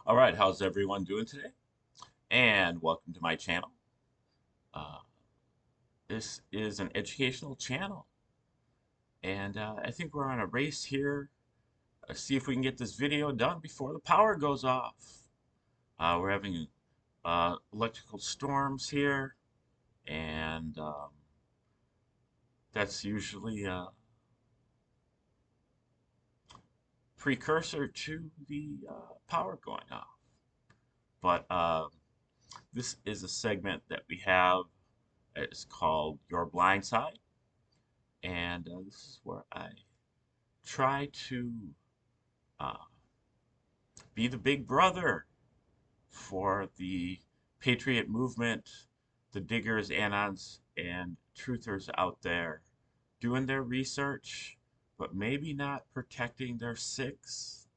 All right, how's everyone doing today? And welcome to my channel. Uh, this is an educational channel, and I think we're on a race here. See if we can get this video done before the power goes off. We're having electrical storms here, and that's usually a precursor to the power going off. But this is a segment that we have. It's called Your Blind Side. And this is where I try to uh, be the big brother for the patriot movement, the diggers, anons, and truthers out there doing their research, but maybe not protecting their six.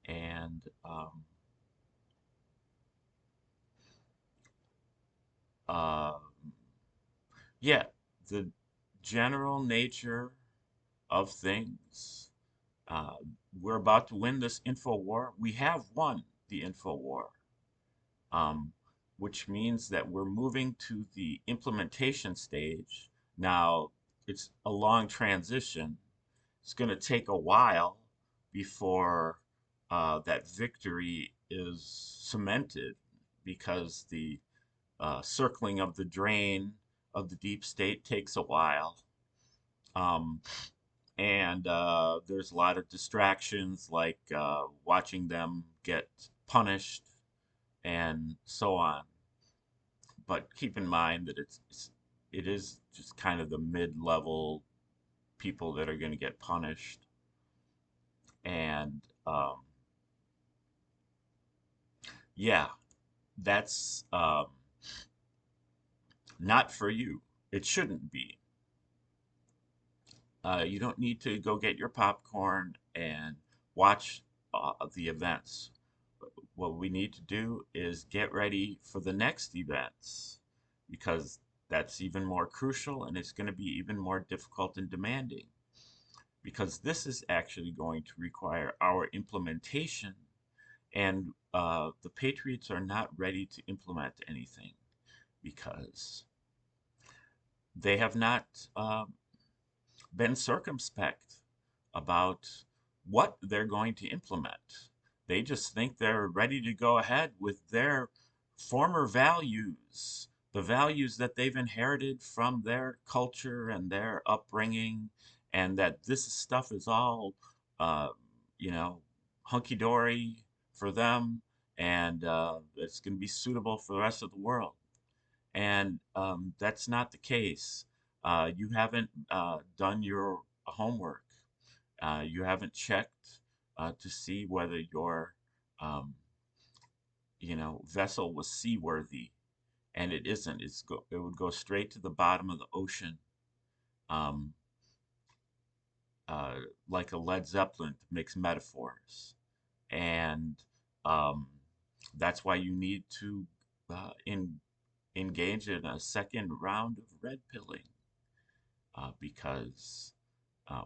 And uh, yeah, the general nature of things. Uh, we're about to win this info war. We have won the info war, um, which means that we're moving to the implementation stage. Now, it's a long transition. It's going to take a while before that victory is cemented because the circling of the drain of the deep state takes a while. Um, and there's a lot of distractions like watching them get punished and so on. But keep in mind that it is just kind of the mid-level people that are going to get punished, and yeah, that's not for you. It shouldn't be. You don't need to go get your popcorn and watch the events. What we need to do is get ready for the next events because that's even more crucial and it's going to be even more difficult and demanding because this is actually going to require our implementation, and the Patriots are not ready to implement anything because they have not been circumspect about what they're going to implement. They just think they're ready to go ahead with their former values, the values that they've inherited from their culture and their upbringing, and that this stuff is all, uh, you know, hunky dory for them, and it's going to be suitable for the rest of the world. And that's not the case. You haven't done your homework. You haven't checked to see whether your, um, vessel was seaworthy, and it isn't. It would go straight to the bottom of the ocean, um, uh, like a Led Zeppelin to mix metaphors, and um, that's why you need to engage in a second round of red pilling because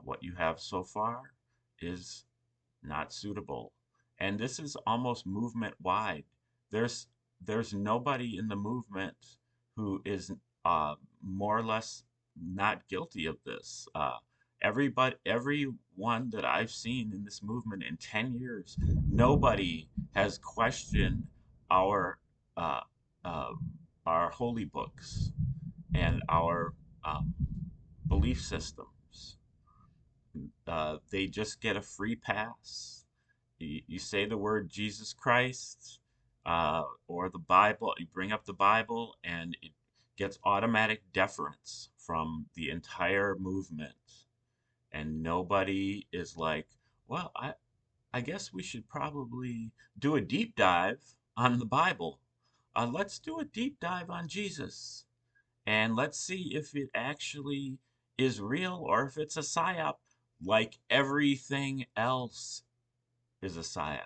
what you have so far is not suitable. And this is almost movement wide. There's there's nobody in the movement who is more or less not guilty of this. Everyone that I've seen in this movement in 10 years, nobody has questioned our uh, uh, our holy books and our um, belief systems. They just get a free pass. You say the word Jesus Christ or the Bible, you bring up the Bible, and it gets automatic deference from the entire movement. And nobody is like, well, I guess we should probably do a deep dive on the Bible. Let's do a deep dive on Jesus. And let's see if it actually is real or if it's a psyop, like everything else is a psyop.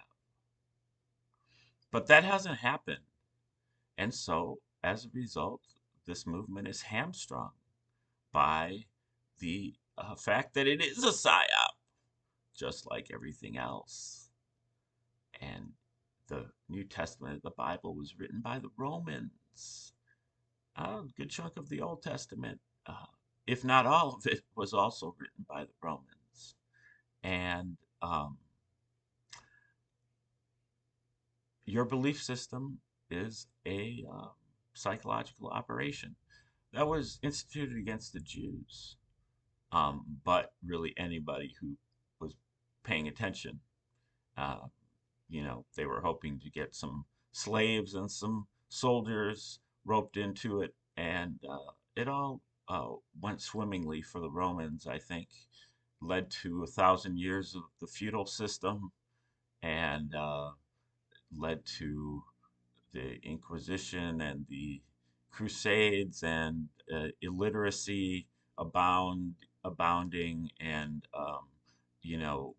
But that hasn't happened. And so, as a result, this movement is hamstrung by the fact that it is a psyop, just like everything else. And the New Testament, the Bible, was written by the Romans. A good chunk of the Old Testament, if not all of it, was also written by the Romans. And your belief system is a psychological operation that was instituted against the Jews, but really anybody who was paying attention. Uh, they were hoping to get some slaves and some soldiers roped into it, and it all went swimmingly for the Romans, I think. Led to 1,000 years of the feudal system, and led to the Inquisition and the Crusades, and illiteracy abounding, and you know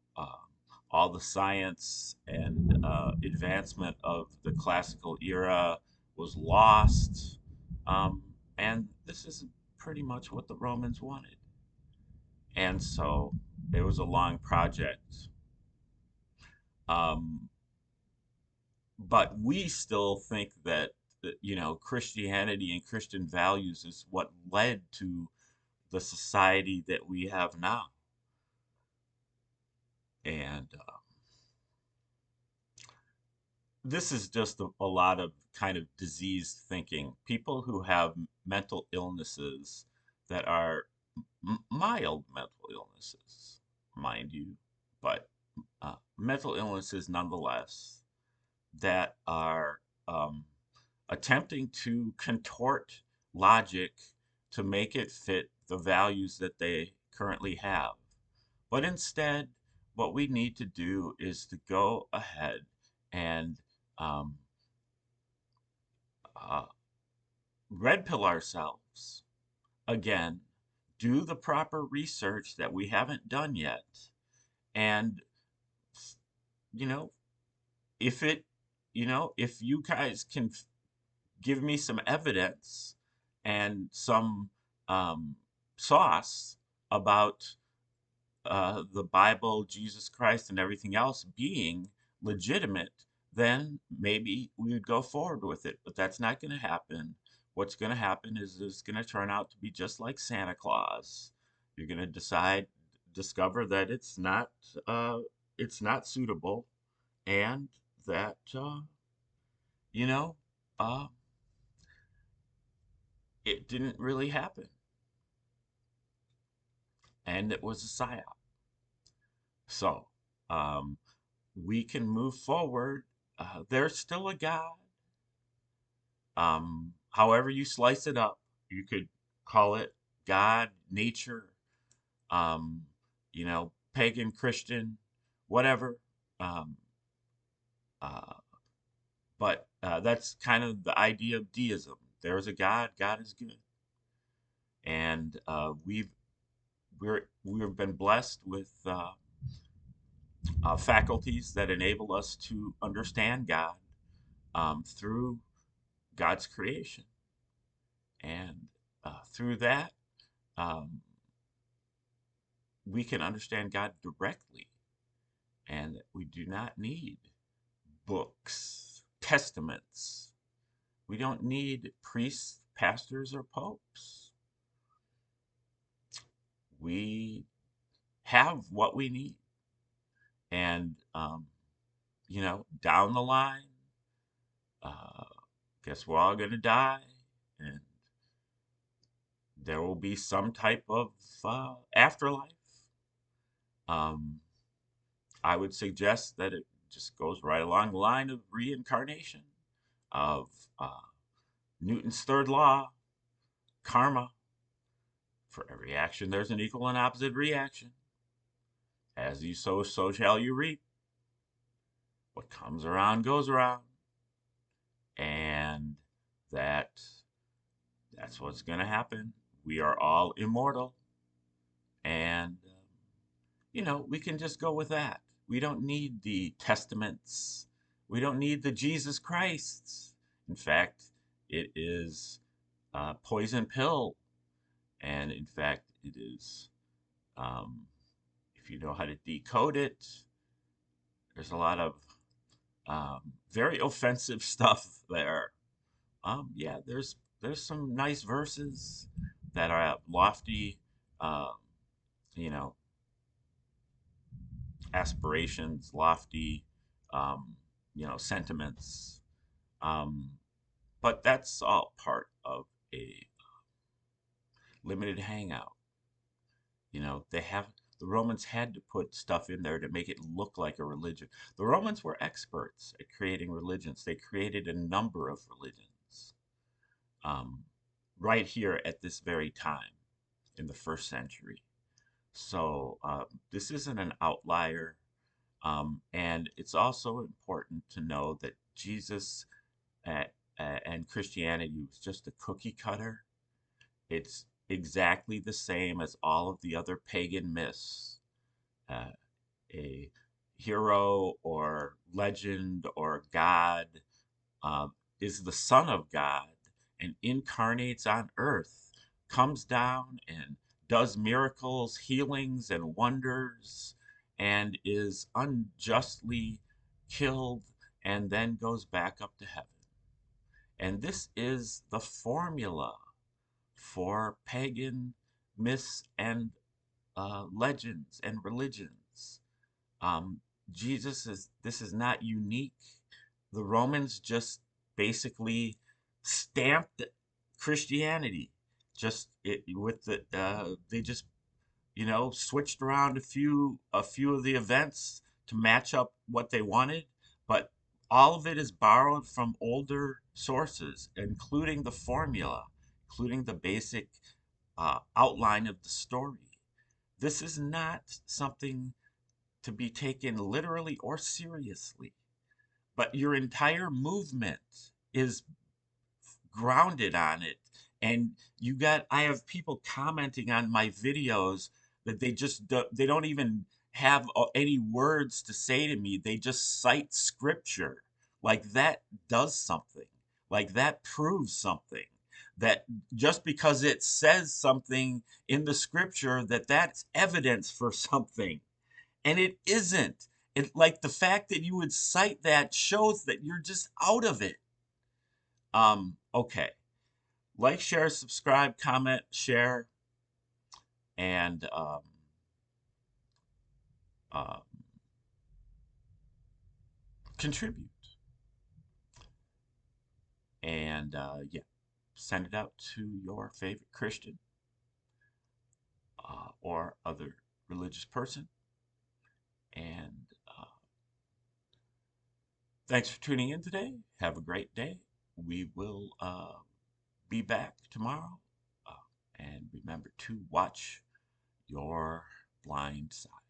all the science and advancement of the classical era was lost, um, and this is pretty much what the Romans wanted, and so it was a long project. Um, but we still think that Christianity and Christian values is what led to the society that we have now. And this is just a lot of kind of diseased thinking. People who have mental illnesses that are mild mental illnesses, mind you, but mental illnesses nonetheless, that are attempting to contort logic to make it fit the values that they currently have. But instead, what we need to do is to go ahead and um, uh, red pill ourselves again, do the proper research that we haven't done yet, and you know, if it, if you guys can give me some evidence and some um, sauce about the Bible, Jesus Christ, and everything else being legitimate, then maybe we would go forward with it. But that's not going to happen. What's going to happen is it's going to turn out to be just like Santa Claus. You're going to discover that it's not suitable, and that you know, uh, it didn't really happen, and it was a psyop. So um, we can move forward. There's still a God. However you slice it up, you could call it God, nature, um, pagan, Christian, whatever. Um, uh, but that's kind of the idea of deism. There's a God. God is good, and we've been blessed with faculties that enable us to understand God through God's creation. And through that, um, we can understand God directly, and that we do not need books, testaments. We don't need priests, pastors, or popes. We have what we need. And, down the line, uh, guess we're all going to die. And there will be some type of afterlife. Um, I would suggest that it just goes right along the line of reincarnation, of Newton's third law, karma. For every action, there's an equal and opposite reaction. As you sow, so shall you reap. What comes around goes around. And that that's what's going to happen. We are all immortal. And we can just go with that. We don't need the testaments. We don't need the Jesus Christ. In fact, it is a poison pill. And in fact, it is, if you know how to decode it, there's a lot of Very offensive stuff there. Yeah, there's some nice verses that are lofty, um, you know, aspirations, lofty, um, sentiments. Um, but that's all part of a limited hangout. The Romans had to put stuff in there to make it look like a religion. The Romans were experts at creating religions. They created a number of religions um, right here at this very time in the first century. So this isn't an outlier. And it's also important to know that Jesus uh, and Christianity was just a cookie cutter. It's exactly the same as all of the other pagan myths. Uh, a hero or legend or god is the Son of God and incarnates on earth, comes down and does miracles, healings, and wonders, and is unjustly killed and then goes back up to heaven. And this is the formula for pagan myths and legends and religions. Um, this is not unique. The Romans just basically stamped Christianity. They just switched around a few of the events to match up what they wanted, but all of it is borrowed from older sources, including the formula, including the basic outline of the story. This is not something to be taken literally or seriously, but your entire movement is grounded on it. And I have people commenting on my videos that they don't even have any words to say to me. They just cite scripture. Like that does something. Like that proves something. That just because it says something in the scripture, that's evidence for something. And it isn't. Like the fact that you would cite that shows that you're just out of it. Okay. Like, share, subscribe, comment, share, and uh, contribute. And yeah, send it out to your favorite Christian or other religious person. And thanks for tuning in today. Have a great day. We will be back tomorrow. Uh, and remember to watch your blind side.